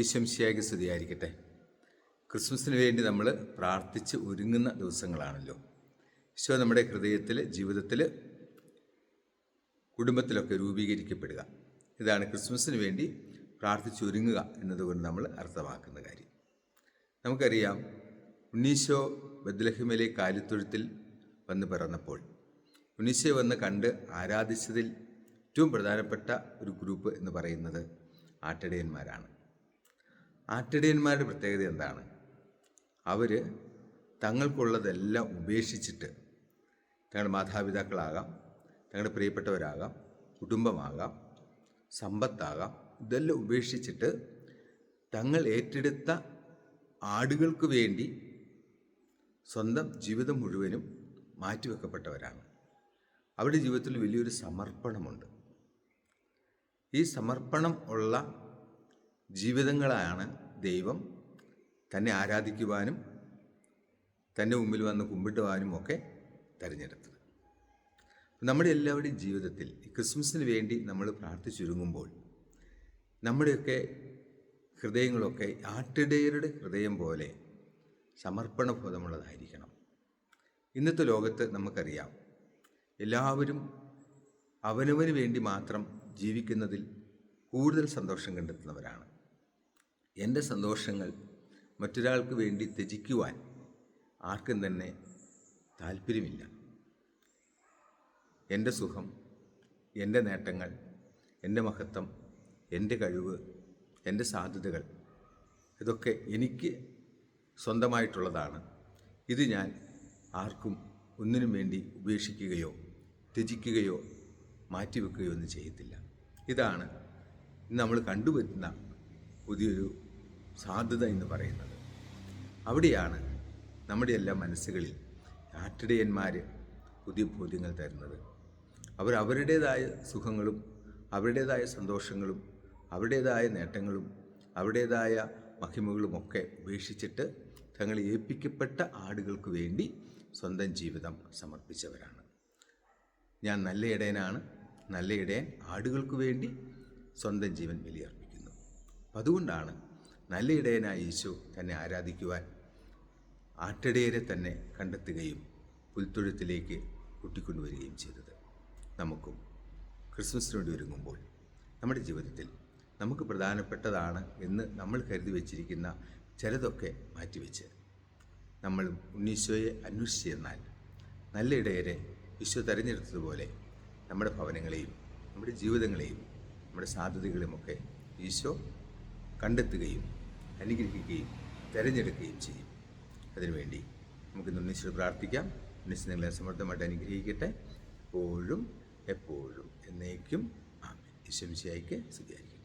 ഈശംശിയായി സ്തുതിയായിരിക്കട്ടെ. ക്രിസ്മസിന് വേണ്ടി നമ്മൾ പ്രാർത്ഥിച്ച് ഒരുങ്ങുന്ന ദിവസങ്ങളാണല്ലോ. ഈശോ നമ്മുടെ ഹൃദയത്തിൽ, ജീവിതത്തിൽ, കുടുംബത്തിലൊക്കെ രൂപീകരിക്കപ്പെടുക. ഇതാണ് ക്രിസ്മസിന് വേണ്ടി പ്രാർത്ഥിച്ചൊരുങ്ങുക എന്നതുകൊണ്ട് നമ്മൾ അർത്ഥമാക്കുന്ന കാര്യം. നമുക്കറിയാം, ഉണ്ണീശോ ബത്ലഹേമിലെ കാലിത്തൊഴുത്തിൽ വന്ന് പിറന്നപ്പോൾ ഉണ്ണീശോയെ വന്ന് കണ്ട് ആരാധിച്ചതിൽ ഏറ്റവും പ്രധാനപ്പെട്ട ഒരു ഗ്രൂപ്പ് എന്ന് പറയുന്നത് ആട്ടിടയന്മാരാണ്. ആട്ടിടയന്മാരുടെ പ്രത്യേകത എന്താണ്? അവർ തങ്ങൾക്കുള്ളതെല്ലാം ഉപേക്ഷിച്ചിട്ട്, തങ്ങളുടെ മാതാപിതാക്കളാകാം, തങ്ങളുടെ പ്രിയപ്പെട്ടവരാകാം, കുടുംബമാകാം, സമ്പത്താകാം, ഇതെല്ലാം ഉപേക്ഷിച്ചിട്ട് തങ്ങൾ ഏറ്റെടുത്ത ആടുകൾക്ക് വേണ്ടി സ്വന്തം ജീവിതം മുഴുവനും മാറ്റിവെക്കപ്പെട്ടവരാണ്. അവരുടെ ജീവിതത്തിൽ വലിയൊരു സമർപ്പണമുണ്ട്. ഈ സമർപ്പണം ഉള്ള ജീവിതങ്ങളാണ് ദൈവം തന്നെ ആരാധിക്കുവാനും തൻ്റെ മുമ്പിൽ വന്ന് കുമ്പിട്ടുവാനും ഒക്കെ തിരഞ്ഞെടുത്തത്. നമ്മുടെ എല്ലാവരുടെയും ജീവിതത്തിൽ ഈ ക്രിസ്മസിന് വേണ്ടി നമ്മൾ പ്രാർത്ഥിച്ചൊരുങ്ങുമ്പോൾ നമ്മുടെയൊക്കെ ഹൃദയങ്ങളൊക്കെ ആട്ടിടയരുടെ ഹൃദയം പോലെ സമർപ്പണബോധമുള്ളതായിരിക്കണം. ഇന്നത്തെ ലോകത്ത് നമുക്കറിയാം, എല്ലാവരും അവനവന് വേണ്ടി മാത്രം ജീവിക്കുന്നതിൽ കൂടുതൽ സന്തോഷം കണ്ടെത്തുന്നവരാണ്. എൻ്റെ സന്തോഷങ്ങൾ മറ്റൊരാൾക്ക് വേണ്ടി ത്യജിക്കുവാൻ ആർക്കും തന്നെ താല്പര്യമില്ല. എൻ്റെ സുഖം, എൻ്റെ നേട്ടങ്ങൾ, എൻ്റെ മഹത്വം, എൻ്റെ കഴിവ്, എൻ്റെ സാധ്യതകൾ, ഇതൊക്കെ എനിക്ക് സ്വന്തമായിട്ടുള്ളതാണ്. ഇത് ഞാൻ ആർക്കും ഒന്നിനും വേണ്ടി ഉപേക്ഷിക്കുകയോ ത്യജിക്കുകയോ മാറ്റിവെക്കുകയോ ഒന്നും ചെയ്യത്തില്ല. ഇതാണ് ഇന്ന് നമ്മൾ കണ്ടുവരുന്ന പുതിയൊരു സാധ്യത എന്ന് പറയുന്നത്. അവിടെയാണ് നമ്മുടെ എല്ലാ മനസ്സുകളിൽ ആട്ടിടയന്മാർ പുതിയ ബോധ്യങ്ങൾ തരുന്നത്. അവരുടേതായ സുഖങ്ങളും അവരുടേതായ സന്തോഷങ്ങളും അവരുടേതായ നേട്ടങ്ങളും അവരുടേതായ മഹിമകളുമൊക്കെ ഉപേക്ഷിച്ചിട്ട് തങ്ങൾ ഏൽപ്പിക്കപ്പെട്ട ആടുകൾക്ക് വേണ്ടി സ്വന്തം ജീവിതം സമർപ്പിച്ചവരാണ്. ഞാൻ നല്ല ഇടയനാണ്, നല്ല ഇടയൻ ആടുകൾക്ക് വേണ്ടി സ്വന്തം ജീവൻ ബലിയർപ്പിക്കുന്നു. അതുകൊണ്ടാണ് നല്ല ഇടയനായ ഈശോ തന്നെ ആരാധിക്കുവാൻ ആട്ടിടയരെ തന്നെ കണ്ടെത്തുകയും പുൽത്തൊഴുത്തിലേക്ക് കൂട്ടിക്കൊണ്ടുവരികയും ചെയ്തത്. നമുക്കും ക്രിസ്മസിന് വേണ്ടി ഒരുങ്ങുമ്പോൾ നമ്മുടെ ജീവിതത്തിൽ നമുക്ക് പ്രധാനപ്പെട്ടതാണ് എന്ന് നമ്മൾ കരുതി വച്ചിരിക്കുന്ന ചിലതൊക്കെ മാറ്റിവെച്ച് നമ്മൾ ഉണ്ണീശോയെ അന്വേഷിച്ച് ചെന്നാൽ നല്ല ഇടയരെ ഈശോ തിരഞ്ഞെടുത്തതുപോലെ നമ്മുടെ ഭവനങ്ങളെയും നമ്മുടെ ജീവിതങ്ങളെയും നമ്മുടെ സാധ്യതകളുമൊക്കെ ഈശോ കണ്ടെത്തുകയും അനുഗ്രഹിക്കുകയും തിരഞ്ഞെടുക്കുകയും ചെയ്യും. അതിനുവേണ്ടി നമുക്ക് ഉണ്ണീശോയോട് പ്രാർത്ഥിക്കാം. ഉണ്ണീശോ നിങ്ങളെ സമൃദ്ധമായിട്ട് അനുഗ്രഹിക്കട്ടെ, എപ്പോഴും എപ്പോഴും എന്നേക്കും. ആമേൻ. ഈശോ മിശിഹായ്ക്ക് സ്തുതിയായിരിക്കട്ടെ.